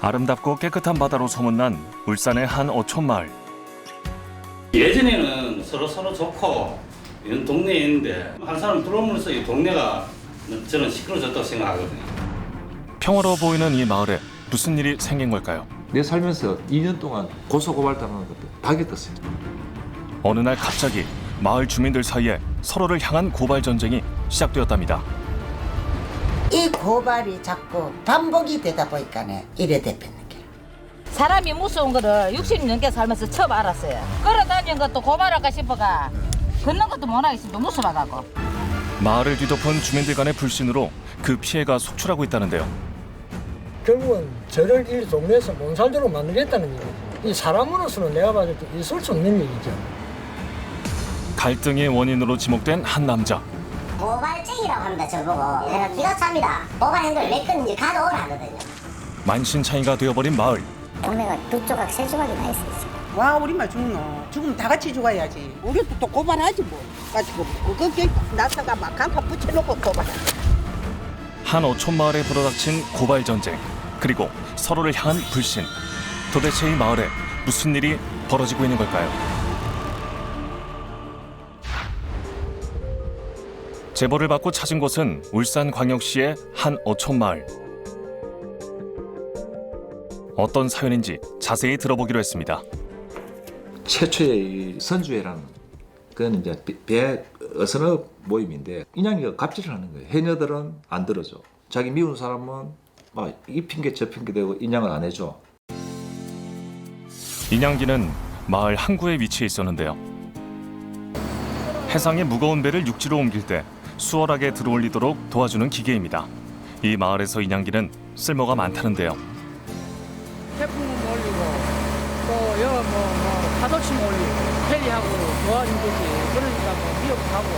아름답고 깨끗한 바다로 소문난 울산의 한 어촌 마을. 예전에는 서로 좋고 이런 동네에 있는데 한 사람 들어오면서 이 동네가 저는 시끄러워졌다고 생각하거든요. 평화로워 보이는 이 마을에 무슨 일이 생긴 걸까요? 내 살면서 2년 동안 고소고발당하는 것도 박이 떴어요. 어느 날 갑자기 마을 주민들 사이에 서로를 향한 고발 전쟁이 시작되었답니다. 이 고발이 자꾸 반복이 되다 보니까네 이래 대표는 게. 사람이 무서운 거를 60 넘게 살면서 처음 알았어요. 걸어다니는 것도 고발할까 싶어가 걷는 것도 못하겠습니다. 무서워가고. 마을을 뒤덮은 주민들 간의 불신으로 그 피해가 속출하고 있다는데요. 결국은 저를 이 동네에서 못 살도록 만들겠다는 얘기죠. 이 사람으로서는 내가 봐도 있을 수 없는 일이죠. 갈등의 원인으로 지목된 한 남자. 고발증이라고 합니다. 저보고 내가 기가 찹니다. 고발 행동을 몇 건인지 가져오라 하거든요. 만신창이가 되어버린 마을. 동네가 두 조각 세 조각이 나 있어요. 와 우리만 죽노. 죽으면 다 같이 죽어야지. 우리도 또 고발하지 뭐. 가지고 그게 나사가 막 간판 붙여놓고 고발하지. 한 어촌 마을에 불어닥친 고발 전쟁, 그리고 서로를 향한 불신. 도대체 이 마을에 무슨 일이 벌어지고 있는 걸까요? 제보를 받고 찾은 곳은 울산광역시의 한 어촌 마을. 어떤 사연인지 자세히 들어보기로 했습니다. 최초의 이 선주회라는 그건 이제 배 어선업 모임인데 인양이가 갑질을 하는 거예요. 해녀들은 안 들어줘. 자기 미운 사람은 막 이 핑계 저 핑계 대고 인양을 안 해줘. 인양기는 마을 항구에 위치해 있었는데요. 해상의 무거운 배를 육지로 옮길 때 수월하게 들어올리도록 도와주는 기계입니다. 이 마을에서 인양기는 쓸모가 많다는데요. 태풍 올리고 또 여러 파도침 올리고 헬리하고 도와준 거지. 그러니까 미역하고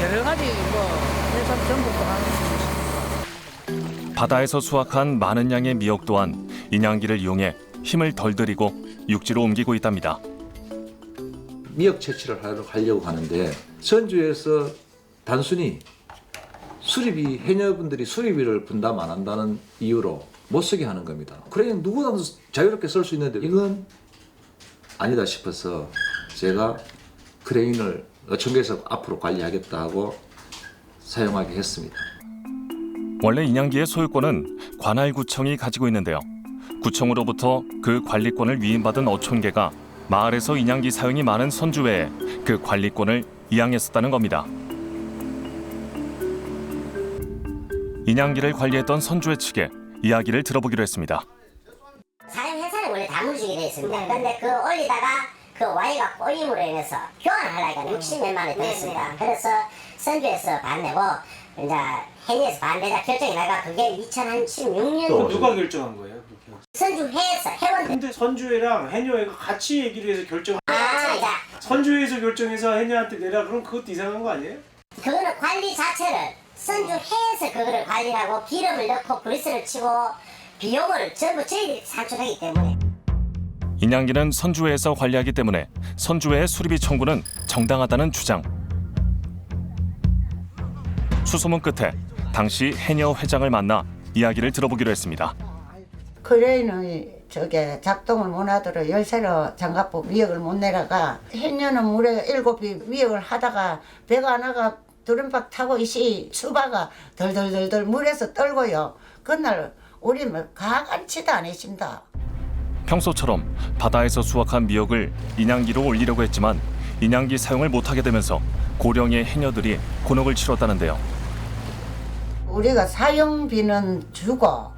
여러 가지 해산 전복도 하는 것입니다. 바다에서 수확한 많은 양의 미역 또한 인양기를 이용해 힘을 덜 들이고 육지로 옮기고 있답니다. 미역 채취를 하려고 하는데 선주에서 단순히 수리비 해녀분들이 수리비를 분담 안 한다는 이유로 못 쓰게 하는 겁니다. 그래 누구나 자유롭게 쓸 수 있는데 이건 아니다 싶어서 제가 크레인을 어촌계에서 앞으로 관리하겠다 하고 사용하게 했습니다. 원래 인양기의 소유권은 관할구청이 가지고 있는데요. 구청으로부터 그 관리권을 위임받은 어촌계가 마을에서 인양기 사용이 많은 선주회에 그 관리권을 이양했었다는 겁니다. 인양기를 관리했던 선주회 측에 이야기를 들어보기로 했습니다. 사용 회사는 원래 다 물주게 되어 있습니다. 근데 그 올리다가 그 와이가 꼬임으로 인해서 교환을 하려니까 60몇만 원이 더 있습니다. 그래서 선주에서 반대고 이제 해녀에서 반대자 결정이 나가 그게 2016년 누가 결정한 거예요? 그렇게? 선주회에서 회원들. 근데 선주회랑 해녀회가 같이 얘기를 해서 결정. 이제 선주회에서 결정해서 해녀한테 내라 그럼 그것도 이상한 거 아니에요? 그거는 관리 자체를 선주회에서 그거를 관리하고 기름을 넣고 그리스를 치고 비용을 전부 저희들이 산출하기 때문에. 인양기는 선주회에서 관리하기 때문에 선주회의 수리비 청구는 정당하다는 주장. 수소문 끝에 당시 해녀 회장을 만나 이야기를 들어보기로 했습니다. 크레인은 저게 작동을 못하도록 열쇠로 장갑부 미역을 못 내다가 해녀는 물에 7비 미역을 하다가 배가 하나가 두른박 타고 이씨 수바가 덜덜덜덜 물에서 떨고요. 그날 우리 가간치도 안 했습니다. 평소처럼 바다에서 수확한 미역을 인양기로 올리려고 했지만 인양기 사용을 못하게 되면서 고령의 해녀들이 곤혹을 치렀다는데요. 우리가 사용비는 주고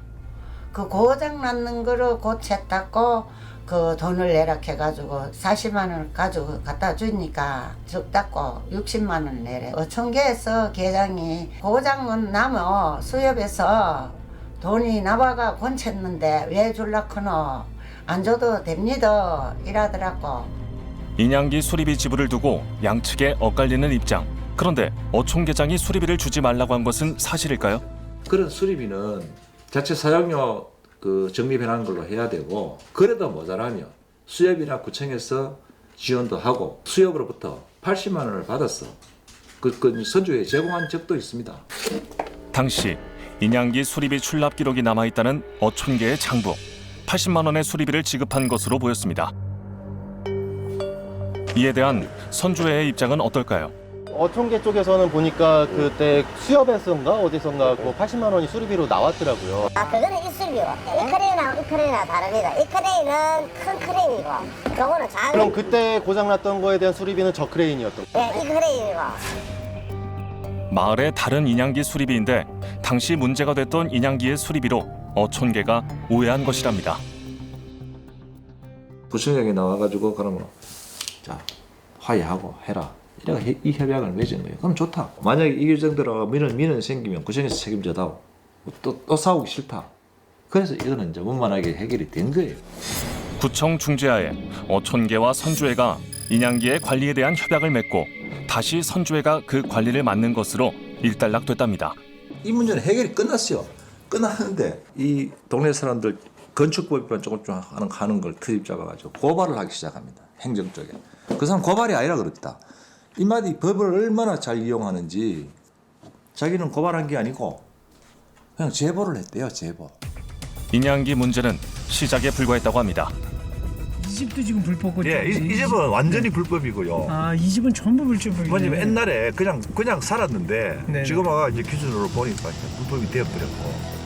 그 고장 났는 거로 고쳤다고 그 돈을 내라 해가지고 40만 원 가지고 갖다 주니까 적다고 60만 원 내래. 어촌계에서 계장이 고장은 나면 수협에서 돈이 나와가 건쳤는데 왜 줄라 크노 안 줘도 됩니다 이라더라고. 인양기 수리비 지불을 두고 양측에 엇갈리는 입장. 그런데 어촌계장이 수리비를 주지 말라고 한 것은 사실일까요? 그런 수리비는 자체 사용료 그 정립해놓은 걸로 해야 되고 그래도 모자라면 수협이나 구청에서 지원도 하고 수협으로부터 80만 원을 받았어. 그 선주에 제공한 적도 있습니다. 당시 인양기 수리비 출납 기록이 남아있다는 어촌계의 장부. 80만 원의 수리비를 지급한 것으로 보였습니다. 이에 대한 선주회의 입장은 어떨까요? 어촌계 쪽에서는 보니까 그때 수협에서인가 어디선가 그 80만 원이 수리비로 나왔더라고요. 그거는 이 수리비고 이 크레인하고 이 크레인하고 다릅니다. 이 크레인은 큰 크레인이고 그거는 작은. 그럼 그때 고장났던 거에 대한 수리비는 저 크레인이었던 거예요? 네, 이 크레인이고. 마을의 다른 인양기 수리비인데 당시 문제가 됐던 인양기의 수리비로 어촌계가 오해한 것이랍니다. 구청장이 나와가지고 그러면 자 화해하고 해라. 이래가 이 협약을 맺은 거예요. 그럼 좋다. 만약에 이 규정대로 민원 생기면 구청에서 책임져다오. 또 싸우기 싫다. 그래서 이거는 이제 원만하게 해결이 된 거예요. 구청 중재하에 어촌계와 선주회가 인양기의 관리에 대한 협약을 맺고 다시 선주회가 그 관리를 맡는 것으로 일단락됐답니다. 이 문제는 해결이 끝났어요. 끝났는데 이 동네 사람들 건축법위반 조금 하는 걸 트집 잡아가지고 고발을 하기 시작합니다. 행정 쪽에. 그 사람 고발이 아니라 그랬다. 이마디 법을 얼마나 잘 이용하는지 자기는 고발한 게 아니고 그냥 제보를 했대요. 제보. 인양기 문제는 시작에 불과했다고 합니다. 이 집도 지금 불법이고. 예, 이 집은 완전히 불법이고요. 아, 이 집은 전부 불법이고. 뭐냐면 옛날에 그냥 살았는데 네네. 지금 와가 이제 기준으로 보니까 불법이 되어버렸고.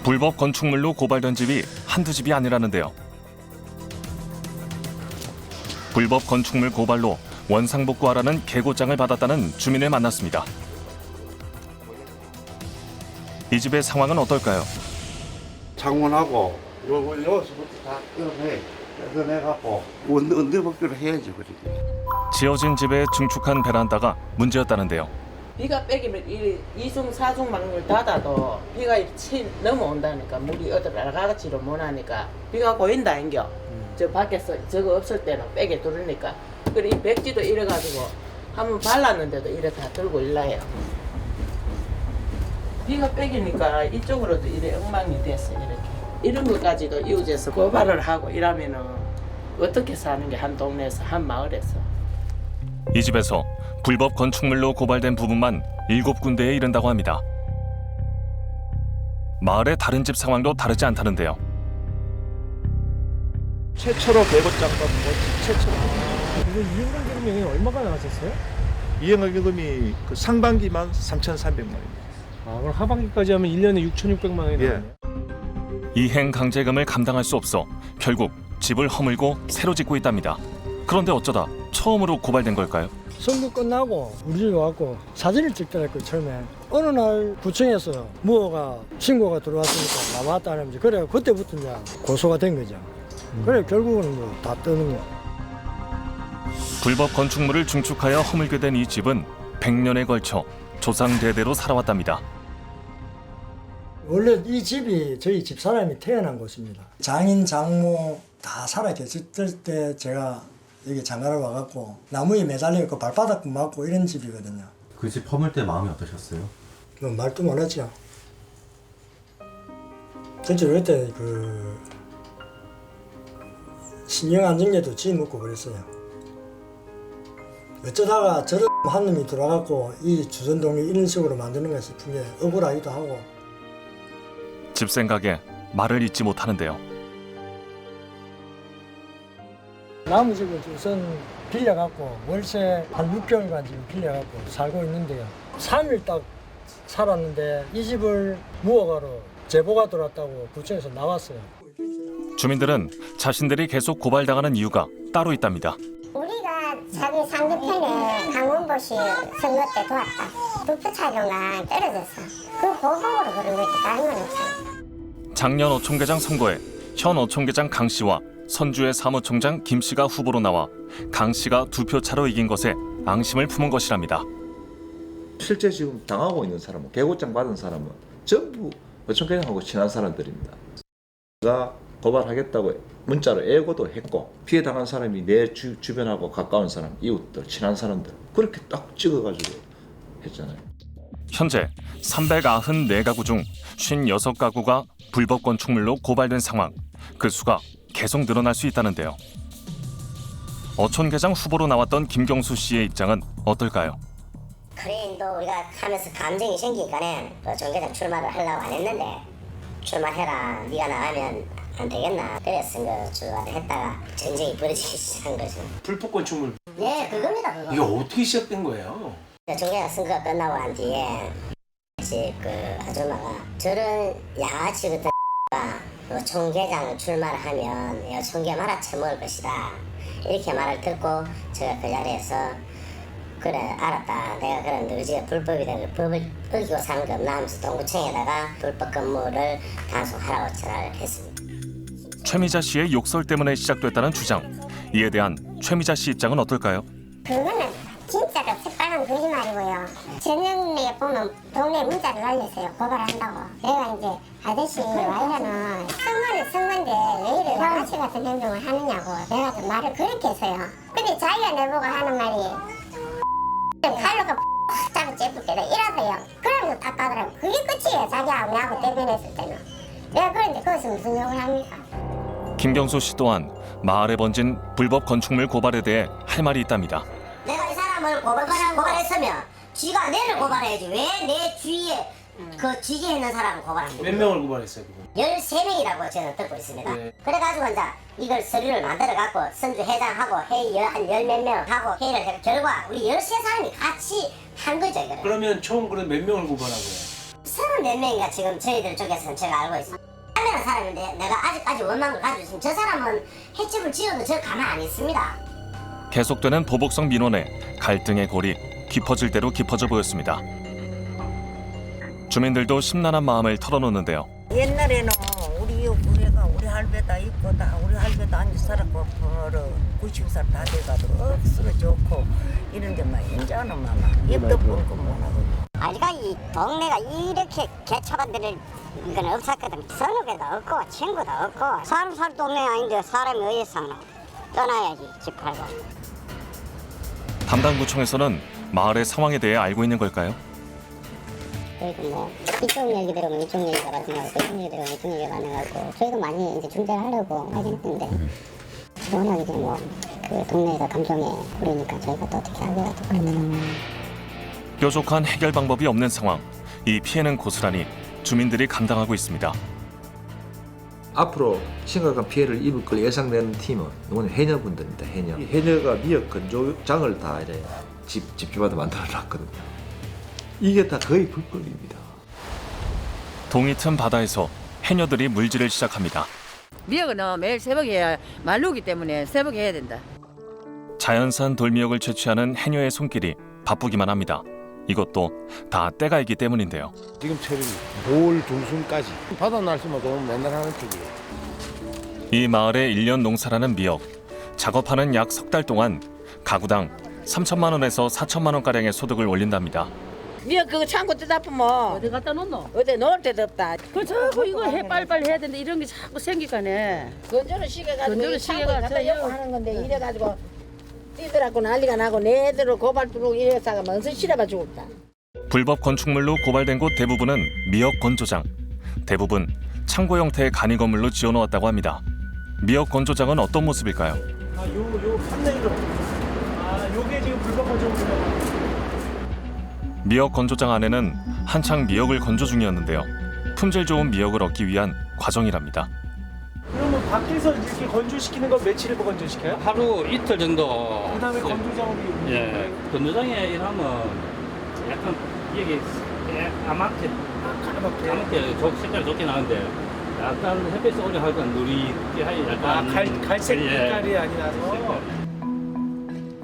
불법 건축물로 고발된 집이 한두 집이 아니라는데요. 불법 건축물 고발로 원상복구하라는 계고장을 받았다는 주민을 만났습니다. 이 집의 상황은 어떨까요? 창문하고 여기서부터 다 뜯어내갖고 언더복귀를 해야지. 지어진 집의 중축한 베란다가 문제였다는데요. 비가 빼기면 이중 사중 막물 닫아도 비가 넘어온다니까 물이 어디 나가지를 못하니까 비가 고인다 인겨. 저 밖에서 저거 없을 때는 빼게 두르니까 그래 이 백지도 이래가지고 한번 발랐는데도 이래 다 들고 일라해요. 비가 빼기니까 이쪽으로도 이래 엉망이 됐어 이렇게. 이런 것까지도 이웃에서 고발을 하고 이러면은 어떻게 사는 게 한 동네에서 한 마을에서. 이 집에서 불법 건축물로 고발된 부분만 7군데에 이른다고 합니다. 마을의 다른 집 상황도 다르지 않다는데요. 최초로 계고장 받은 거 최초로. 이거 이행금이 얼마가 나왔었어요? 이행금이 그 상반기만 3,300만 원입니다. 아, 그럼 하반기까지 하면 1년에 6,600만 원이 나왔네요. 이행 강제금을 감당할 수 없어 결국 집을 허물고 새로 짓고 있답니다. 그런데 어쩌다 처음으로 고발된 걸까요? 선거 끝나고 우리 집에 와갖고 사진을 찍더라고요. 처음에 어느 날 구청에서 무허가 신고가 들어왔으니까 나왔다는 거지. 그래 그때부터 이제 고소가 된 거죠. 그래 결국은 뭐 다 뜨는 거. 불법 건축물을 중축하여 허물게 된 이 집은 100년에 걸쳐 조상대대로 살아왔답니다. 원래 이 집이 저희 집사람이 태어난 곳입니다. 장인 장모 다 살아 계실 때 제가 여기 장가를 와갖고 나무에 매달려있고 발바닥 맞고 이런 집이거든요. 그 집 허물 때 마음이 어떠셨어요? 뭐 말도 못하죠. 실제로 그때 신경 안정제도 쥐 먹고 그랬어요. 어쩌다가 저런 한 놈이 들어와갖고 이 주전동을 이런 식으로 만드는 것 싶은 게 억울하기도 하고. 집 생각에 말을 잇지 못하는데요. 나무집을 우선 빌려갖고 월세 한 6개월간 지금 빌려갖고 살고 있는데요. 3일 딱 살았는데 이 집을 무허가로 제보가 들어왔다고 구청에서 나왔어요. 주민들은 자신들이 계속 고발당하는 이유가 따로 있답니다. 우리가 자기 상대편에 강원도시 선거 때 도왔다. 투표 차이로만 떨어졌어. 그 보복으로 그런 거지 다른 건 없어. 작년 어촌계장 선거에 현 어촌계장 강 씨와 선주의 사무총장 김 씨가 후보로 나와 강 씨가 2표 차로 이긴 것에 앙심을 품은 것이랍니다. 실제 지금 당하고 있는 사람은 계고장 받은 사람은 전부 어촌계장하고 친한 사람들입니다. 제가 고발하겠다고 문자로 애고도 했고 피해 당한 사람이 내 주변하고 가까운 사람, 이웃들, 친한 사람들 그렇게 딱 찍어가지고 했잖아요. 현재 394가구 중 56가구가 불법 건축물로 고발된 상황. 그 수가 계속 늘어날 수 있다는데요. 어촌계장 후보로 나왔던 김경수 씨의 입장은 어떨까요? 크레인도 우리가 하면서 감정이 생기니까는 또 정계장 출마를 하려고 안 했는데 출마해라. 네가 나가면 안 되겠나 그래서 선거 주관을 했다가 전쟁이 벌어지기 시작한 거죠. 불법 건축물. 예, 그겁니다 그거. 이게 어떻게 시작된 거예요? 종교가 선거가 끝나고 난 뒤에 그 아줌마가 저런 양아치 같은 가 총계장을 출마를 하면 총계 말아 처먹을 것이다 이렇게 말을 듣고 제가 그 자리에서 그래 알았다 내가 그런 너희가 불법이다 법을 어기고 사는 게 없나 하면서 동구청에다가 불법 건물을 단속하라고 전화를 했습니다. 최미자 씨의 욕설 때문에 시작됐다는 주장. 이에 대한 최미자 씨 입장은 어떨까요? 그거는 진짜 그 새빨간 거짓말이고요. 저녁에 보면 동네 문자를 날렸어요. 고발한다고. 내가 이제 아저씨 와이라는 선거는 선거인데 왜 이래 양아치 같은 행동을 하느냐고 내가 좀 말을 그렇게 했어요. 근데 자기가 내보고 하는 말이 칼로 확 잡아 째붙게 이러세요. 그러면서 답하더라고. 그게 끝이에요. 자기하고 내하고 대변했을 때는. 내가 그런데 거기서 무슨 욕을 합니까? 김경수 씨 또한 마을에 번진 불법 건축물 고발에 대해 할 말이 있답니다. 내가 이 사람을 고발했으면 쥐가 내를 고발해야지 왜 내 주위에 그 쥐게 있는 사람을 고발합니까? 몇 명을 고발했어요? 그거? 13명이라고 저는 듣고 있습니다. 네. 그래가지고 이제 이걸 서류를 만들어갖고 선주 회장하고 회의 한 열 몇 명 하고 회의를 해서 결과 우리 13사람이 같이 한 거죠. 이거를. 그러면 총 그럼 몇 명을 고발하고요? 34명인가 지금 저희들 쪽에서는 제가 알고 있습니다. 하는 사람인데 내가 아직까지 원망을 가지고 있으면 저 사람은 횟집을 지어도 저 가만 안 있습니다. 계속되는 보복성 민원에 갈등의 골이 깊어질 대로 깊어져 보였습니다. 주민들도 심란한 마음을 털어놓는데요. 옛날에는 우리 우리가 우리 할배다 있고 다 우리 할배도 앉아 살았고 벌어 90살 다 돼가지고 억수로 좋고 이런데 막 이제는 막 입도 뻥끗 못하고. 아니가 이 동네가 이렇게 개차반들을 건 없었거든. 선후배도 없고 친구도 없고 사람 살 동네 아닌데 사람이 어디서 사나. 떠나야지 집 팔고. 담당구청에서는 마을의 상황에 대해 알고 있는 걸까요? 저희도 뭐 이쪽 얘기 들으면 이쪽 얘기가 맞는 거고 이쪽 얘기 들으면 이쪽 얘기가 맞는 거고 저희도 많이 이제 중재를 하려고 하긴 했는데 워낙 이제 뭐 그 동네에서 감정에 그러니까 저희가 또 어떻게 하기가 또 그렇더라고요. 뾰족한 해결 방법이 없는 상황. 이 피해는 고스란히 주민들이 감당하고 있습니다. 앞으로 심각한 피해를 입을 걸 예상되는 팀은 이거는 해녀분들입니다. 해녀. 이 해녀가 미역 건조장을 다 이래 집집마다 만들어놨거든요. 이게 다 거의 불법입니다. 동이 튼 바다에서 해녀들이 물질을 시작합니다. 미역은 매일 새벽에 말르기 때문에 새벽에 해야 된다. 자연산 돌미역을 채취하는 해녀의 손길이 바쁘기만 합니다. 이것도 다 때가 있기 때문인데요. 지금처럼 올 중순까지 바다 날씨만 좋으면 맨날 하는 쪽이에요. 이 마을의 1년 농사라는 미역. 작업하는 약 석 달 동안 가구당 3천만 원에서 4천만 원가량의 소득을 올린답니다. 미역 그거 창고 뜯어보면 어디 갖다 놓노? 어디 놓을 데도 없다. 그 자꾸 이거 해 빨리빨리 해야 되는데 이런 게 자꾸 생기가네. 건조를 시켜가지고 건조를 창고에 시켜가지고 갖다 열고 하는 건데 이래가지고 뛰더라고 난리가 나고 내대로 고발 들어오고 이래서 먼저 실어봐 죽었다. 불법 건축물로 고발된 곳 대부분은 미역 건조장. 대부분 창고 형태의 간이 건물로 지어놓았다고 합니다. 미역 건조장은 어떤 모습일까요? 요 판넬로. 요게 지금 불법 건축물이에요. 미역 건조장 안에는 한창 미역을 건조 중이었는데요. 품질 좋은 미역을 얻기 위한 과정이랍니다. 그러면 밖에서 이렇게 건조시키는 건 며칠을 건조시켜요? 하루 이틀 정도. 그다음에 건조장으로 예, 건조장에 일하면 약간 여기 까맣게 색깔이 좋게 나는데 약간 햇빛에 오래 하니까 누리게 하니 약간 갈색 색깔이 아니라서.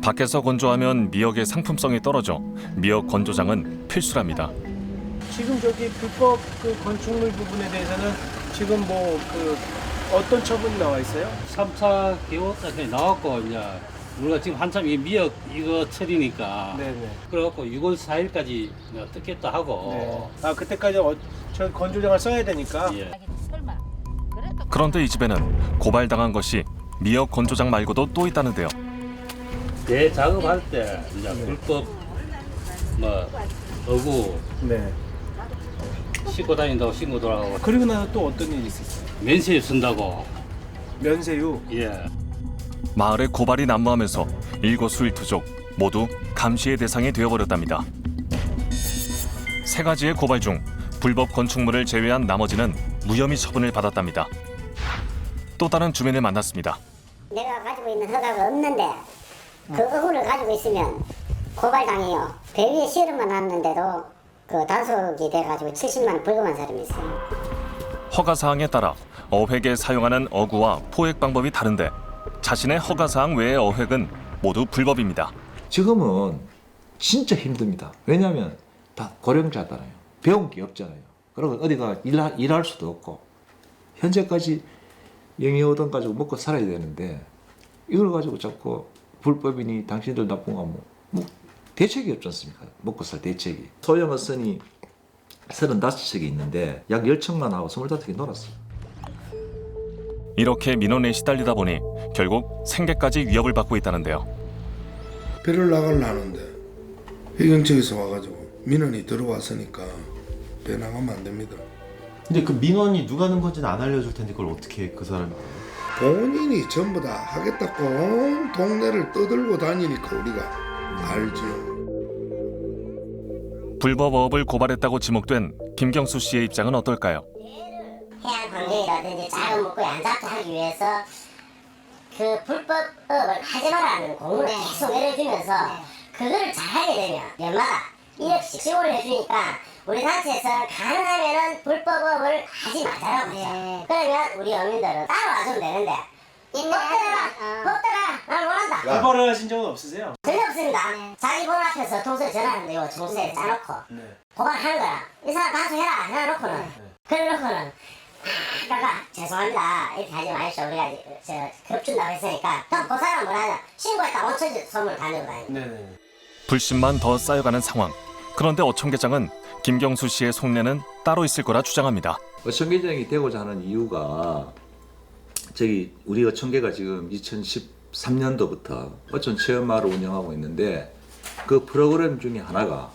밖에서 건조하면 미역의 상품성이 떨어져 미역 건조장은 필수랍니다. 지금 저기 불법 그 건축물 부분에 대해서는 지금 뭐 그 어떤 처분이 나와 있어요? 3차 기호까지 나왔고 이제 우리가 지금 한참 이 미역 이거 처리니까 네네. 그래갖고 6월 4일까지 뜯겠다 하고. 네. 아 그때까지 저 건조장을 써야 되니까. 예. 그런데 이 집에는 고발당한 것이 미역 건조장 말고도 또 있다는데요. 대작업할 때 이제 불법 뭐 어구 싣고 다닌다고 신고 돌아가고. 그리고 나서 또 어떤 일이 있었어요? 면세유 쓴다고. 면세유? 예. 마을에 고발이 난무하면서 일거수일투족 모두 감시의 대상이 되어버렸답니다. 3가지의 고발 중 불법 건축물을 제외한 나머지는 무혐의 처분을 받았답니다. 또 다른 주민을 만났습니다. 내가 가지고 있는 허가가 없는데 그 의무를 가지고 있으면 고발당해요. 배 위에 실험만 놨는데도 그 단속이 돼가지고 70만 원 벌금한 사람이 있어요. 허가 사항에 따라 어획에 사용하는 어구와 포획 방법이 다른데 자신의 허가 사항 외의 어획은 모두 불법입니다. 지금은 진짜 힘듭니다. 왜냐하면 다 고령자잖아요. 배운 게 없잖아요. 그리고 어디가 일할 수도 없고 현재까지 영유오던 가지고 먹고 살아야 되는데 이걸 가지고 자꾸 불법이니 당신들 나쁜 거 뭐 대책이 없지 않습니까? 먹고 살 대책이. 소형어선이 35척이 있는데 약 10척만 하고 25척이 놀았어요. 이렇게 민원에 시달리다 보니 결국 생계까지 위협을 받고 있다는데요. 배를 나가려는데 해경청에서 와가지고 민원이 들어왔으니까 배 나가면 안 됩니다. 근데 그 민원이 누가 하는 건지는 안 알려줄 텐데 그걸 어떻게 그 사람이 본인이 전부 다 하겠다고 온 동네를 떠들고 다니니까 우리가 알지요. 불법 어업을 고발했다고 지목된 김경수 씨의 입장은 어떨까요? 해양 환경이라든지 작은 물고기 안 잡게 하기 위해서 그 불법업을 하지 말라는 공문을 계속 내려주면서 그거를 잘하게 되면 연마다 1억씩 지원을 해주니까 우리 단체에서 가능하면은 불법업을 하지 말자라고 해요. 그러면 우리 어민들은 따로 와주면 되는데 법대라 난 원한다. 고발을 하신 적은 없으세요? 전혀 없습니다. 자기 본 앞에서 동서에 전화하는데요. 종소에 짜놓고 고발하는 거야. 이 사람 가수해라 해놓고는 그래놓고는 그러니까 죄송합니다 이렇게 하지 마십시오. 우리가 급 준다고 했으니까 그럼 그 사람 뭐라 신고했다 5천지 소문을 다 내고 다니는. 불신만 더 쌓여가는 상황. 그런데 어촌계장은 김경수 씨의 속내는 따로 있을 거라 주장합니다. 어촌계장이 되고자 하는 이유가 우리 어촌계가 지금 2013년도부터 어촌 체험마을 운영하고 있는데 그 프로그램 중에 하나가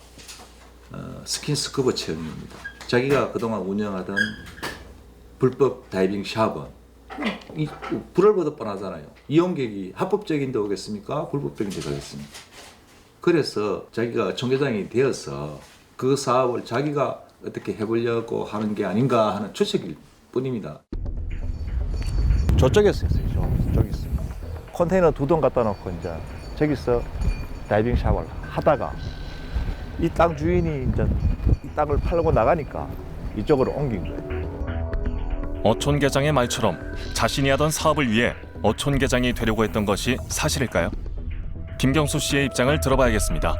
스킨스쿠버 체험입니다. 자기가 그동안 운영하던 불법 다이빙 샵은 불을 보듯 뻔하잖아요. 이용객이 합법적인데 오겠습니까? 불법적인데 가겠습니까? 그래서 자기가 어촌계장이 되어서 그 사업을 자기가 어떻게 해보려고 하는 게 아닌가 하는 추측일 뿐입니다. 저쪽에서 했어요. 저기서 컨테이너 2동 갖다 놓고 이제 저기서 다이빙 샵을 하다가 이 땅 주인이 이제 이 땅을 팔고 나가니까 이쪽으로 옮긴 거예요. 어촌계장의 말처럼 자신이 하던 사업을 위해 어촌계장이 되려고 했던 것이 사실일까요? 김경수 씨의 입장을 들어봐야겠습니다.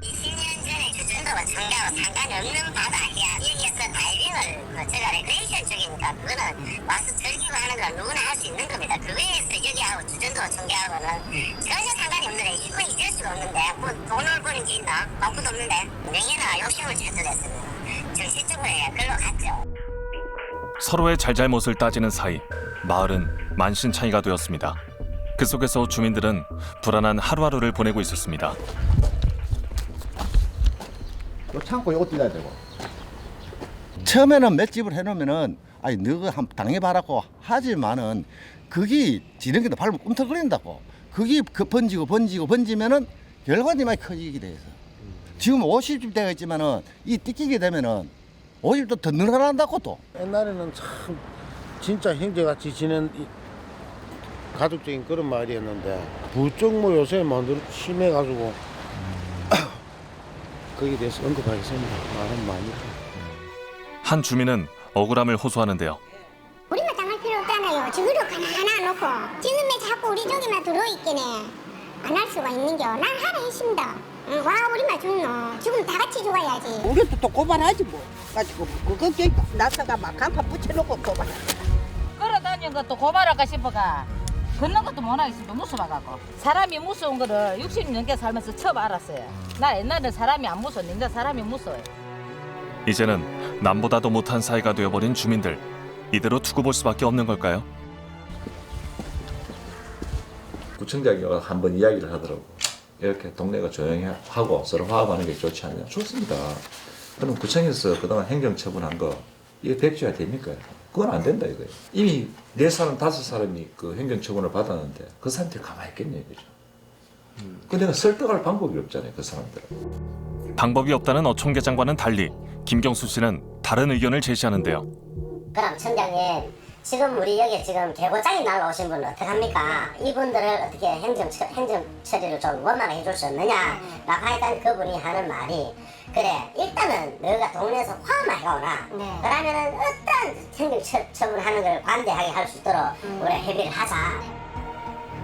20년 전에 그 정도가 상가와 상관이 없는 바다 여기에서 다이빙을 거쳐가 레크레이션 쪽이니까 그거는 와서 즐기고 하는 건 누구나 할 수 있는 겁니다. 그거에서 여기하고 주전도 어촌계하고는 전혀 상관이 없는데 이거 잊을 수가 없는데 뭐 돈을 버는 게 있나? 아무것도 없는데 명예나 욕심을 찾아냈습니다. 정신적으로 글로 갔죠. 서로의 잘잘못을 따지는 사이 마을은 만신창이가 되었습니다. 그 속에서 주민들은 불안한 하루하루를 보내고 있었습니다. 요 창고 요거 띄어야 되고. 처음에는 맷집을 해놓으면은 아니 너가 한번 당해봐라고 하지만은 그게 지렁이도 밟으면 꿈틀거린다고. 그게 번지면은 결과물이 많이 커지게 돼서 지금 50집 되어 있지만은 이 띠끼게 되면은 50도 더 늘어난다고 또. 옛날에는 참 진짜 형제같이 지낸 가족적인 그런 마을이었는데 부쩍 뭐 요새 만들어 심해가지고 거기에 대해서 언급하겠습니다. 말은 많이. 한 주민은 억울함을 호소하는데요. 우리만 당할 필요 없잖아요. 저기로 하나 놓고 지금에 자꾸 우리 저기만 들어있겠네. 안 할 수가 있는겨. 난 하라 했습니다. 와 우리만 죽노. 지금 다 같이 죽어야지. 우리도 또 고발하지 뭐. 가지고 그거 나서가 막 간판 붙여놓고 고발. 끌어다니는 것도 고발할까 싶어가 걷는 것도 못하겠습니다. 무서워가고 사람이 무서운 거를 60년 넘게 살면서 처음 알았어요. 나 옛날에 사람이 안 무서웠는데 사람이 무서워요. 이제는 남보다도 못한 사이가 되어버린 주민들. 이대로 두고 볼 수밖에 없는 걸까요? 구청장이 한번 이야기를 하더라고. 이렇게 동네가 조용히 하고 서로 화합하는 게 좋지 않냐. 좋습니다. 그럼 구청에서 그동안 행정처분한 거 이게 백지화 됩니까? 그건 안 된다 이거예요. 이미 4사람 5사람이 그 행정처분을 받았는데 그 사람들이 가만히 있겠냐 이거죠. 그 내가 설득할 방법이 없잖아요 그 사람들은. 방법이 없다는 어촌계장과는 달리 김경수 씨는 다른 의견을 제시하는데요. 그럼 청장님, 지금 우리 여기 지금 개고장이 날라오신 분은 어떡합니까? 이분들을 어떻게 행정 처리를 좀 원만하게 해줄 수 없느냐? 라고 하니까 그분이 하는 말이, 그래, 일단은 너가 동네에서 화만 해가오나, 그러면은 어떤 행정 처분하는 걸 관대하게 할 수 있도록 우리 협의를 하자.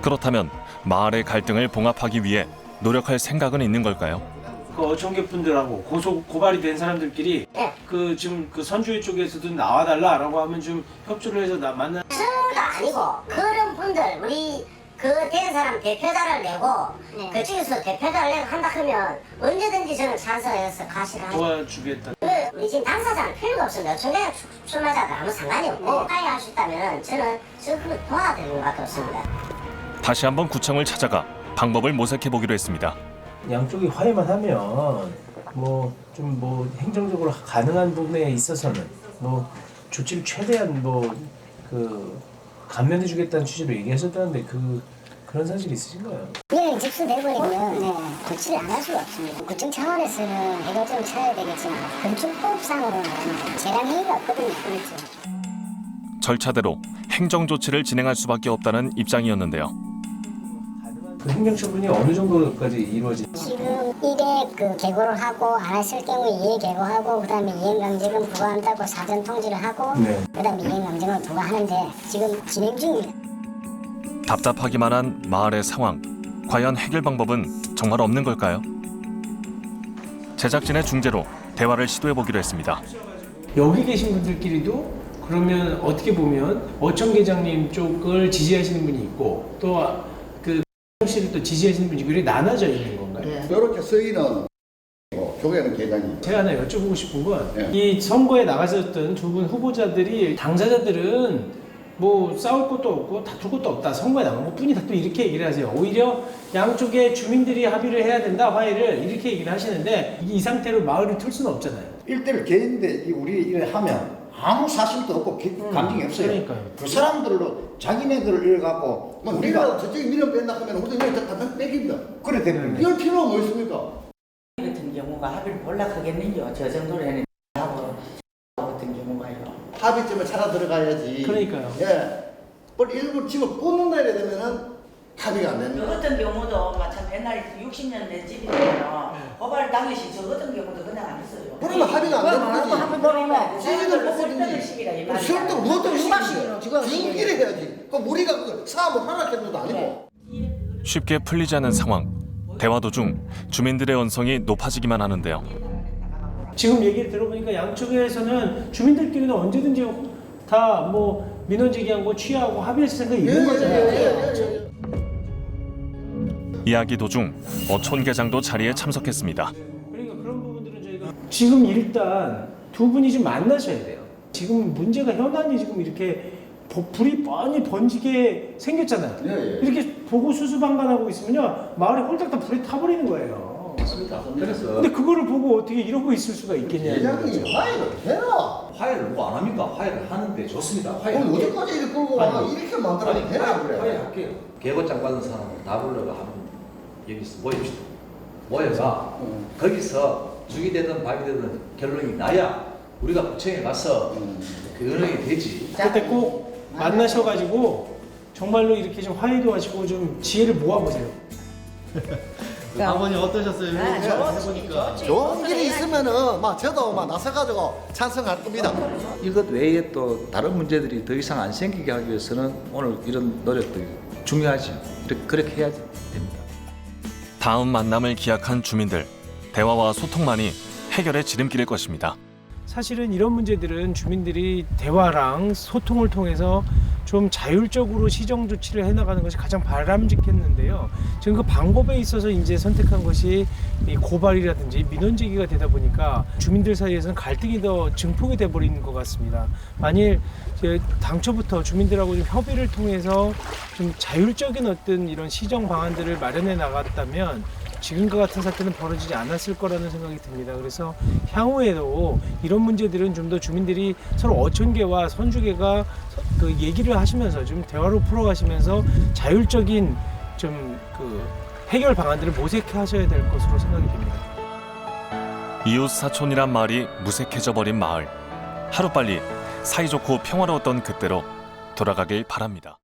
그렇다면 마을의 갈등을 봉합하기 위해 노력할 생각은 있는 걸까요? 그 어촌계 분들하고 고발이 된 사람들끼리 그 지금 그 선주회 쪽에서도 나와달라라고 하면 좀 협조를 해서 만나. 그가 아니고 그런 분들 우리 그 된 사람 대표자를 내고 그쪽에서 대표자를 내고 한다 하면 언제든지 저는 찬성해서 가시라. 도와주겠다. 우리 지금 당사자는 필요가 없습니다. 청장 출마자들 아무 상관이 없고 화해할 수 있다면은 저는 그걸 도와드리는 것밖에 없습니다. 다시 한번 구청을 찾아가 방법을 모색해 보기로 했습니다. 양쪽이 화해만 하면 뭐 행정적으로 가능한 부분에 있어서는 뭐 조치를 최대한 그 감면해주겠다는 취지로 얘기하셨다는데 그런 사실이 있으신가요? 예, 집수돼버리면 조치를 안 할 수가 없습니다. 구청 차원에서는 해결점을 찾아야 되겠지만 건축법상으로는 재량 행위가 없거든요. 그렇죠. 절차대로 행정 조치를 진행할 수밖에 없다는 입장이었는데요. 그 행정처분이 어느 정도까지 이루어지? 지금 이래 그 개고를 하고 안 했을 경우에 이해 개고하고 그다음에 이행강제금 부과한다고 사전 통지를 하고 그다음에 이행강제금을 부과하는데 지금 진행 중입니다. 답답하기만 한 마을의 상황. 과연 해결 방법은 정말 없는 걸까요? 제작진의 중재로 대화를 시도해 보기로 했습니다. 여기 계신 분들끼리도 그러면 어떻게 보면 어촌계장님 쪽을 지지하시는 분이 있고 또 씨를 또 지지하시는 분이 이렇게 나눠져 있는 건가요? 이렇게 서희는 조계는 계장이. 제가 하나 여쭤보고 싶은 건 이 선거에 나가셨던 두 분 후보자들이 당사자들은 뭐 싸울 것도 없고 다툴 것도 없다. 선거에 나간 것뿐이다. 또 이렇게 얘기를 하세요. 오히려 양쪽의 주민들이 합의를 해야 된다. 화해를 이렇게 얘기를 하시는데 이 상태로 마을을 틀 수는 없잖아요. 일대를 개인데 우리 이래 하면 아무 사실도 없고 감정이 없어요. 그러니까요. 그 사람들로 자기네들을 이래갖고 우리가 저쪽에 밀어 뺀다 하면 우리 다 뺏깁니다. 그래 되는 이럴 필요가 뭐 있습니까? 같은 경우가 합의를 몰락하겠는요. 저 정도로 해는 하고 같은 경우가요. 합의점에 찾아 들어가야지. 그러니까요. 예. 일부 집을 꽂는다 이래 되면은 합의가 안 되는 저 같은 경우도 마찬 옛날 60년 된 집이잖아요. 고발 당시 저 같은 경우도 그냥 안 했어요. 그러면 합의가 안 되는 거지. 한번 보내면 지지를 뽑든지. 설득 못하는 식이지. 중기를 해야지. 그럼 우리가 그 사업을 하락했는 것도 아니고. 쉽게 풀리지 않는 상황. 대화 도중 주민들의 언성이 높아지기만 하는데요. 지금 얘기를 들어보니까 양쪽에서는 주민들끼리는 언제든지 다 뭐 민원 제기한 거 취하고 합의했을 생각이 있는 거잖아요. 이야기 도중 어촌계장도 자리에 참석했습니다. 그러니까 그런 부분들은 저희가 지금 일단 두 분이 좀 만나셔야 돼요. 지금 문제가 현안이 지금 이렇게 불이 뻔히 번지게 생겼잖아요. 이렇게 보고 수수방관하고 있으면요 마을에 홀딱 다 불이 타버리는 거예요. 맞습니다. 그래서 근데 그거를 보고 어떻게 이러고 있을 수가 있겠냐. 계장이 화해를 해라. 화해를 누구 안 합니까? 화해를 하는데 좋습니다. 화해. 그럼 어디까지 이렇게 끌고 와? 이렇게 만들어야 되나 그래. 화해할게요. 개고장 받은 사람을 다 불러가 한번 여기서 모입시다. 모여가 거기서 죽이 되든 밥이 되든 결론이 나야 우리가 구청에 가서 결론이 되지. 그때 꼭 만나셔가지고 정말로 이렇게 좀 화해도 하시고 좀 지혜를 모아보세요. 아버님 어떠셨어요? 해보니까 좋은 길이 있으면은 막 저도 막 나서가지고 찬성할 겁니다. 이것 외에 또 다른 문제들이 더 이상 안 생기게 하기 위해서는 오늘 이런 노력들이 중요하죠. 그렇게 해야 됩니다. 다음 만남을 기약한 주민들. 대화와 소통만이 해결의 지름길일 것입니다. 사실은 이런 문제들은 주민들이 대화랑 소통을 통해서 좀 자율적으로 시정 조치를 해나가는 것이 가장 바람직했는데요. 지금 그 방법에 있어서 이제 선택한 것이 이 고발이라든지 민원 제기가 되다 보니까 주민들 사이에서는 갈등이 더 증폭이 돼버리는 것 같습니다. 만일 당초부터 주민들하고 좀 협의를 통해서 좀 자율적인 어떤 이런 시정 방안들을 마련해 나갔다면 지금과 같은 사태는 벌어지지 않았을 거라는 생각이 듭니다. 그래서 향후에도 이런 문제들은 좀 더 주민들이 서로 어촌계와 선주계가 그 얘기를 하시면서 좀 대화로 풀어가시면서 자율적인 좀 그 해결 방안들을 모색해 하셔야 될 것으로 생각이 됩니다. 이웃 사촌이란 말이 무색해져 버린 마을. 하루빨리 사이좋고 평화로웠던 그때로 돌아가길 바랍니다.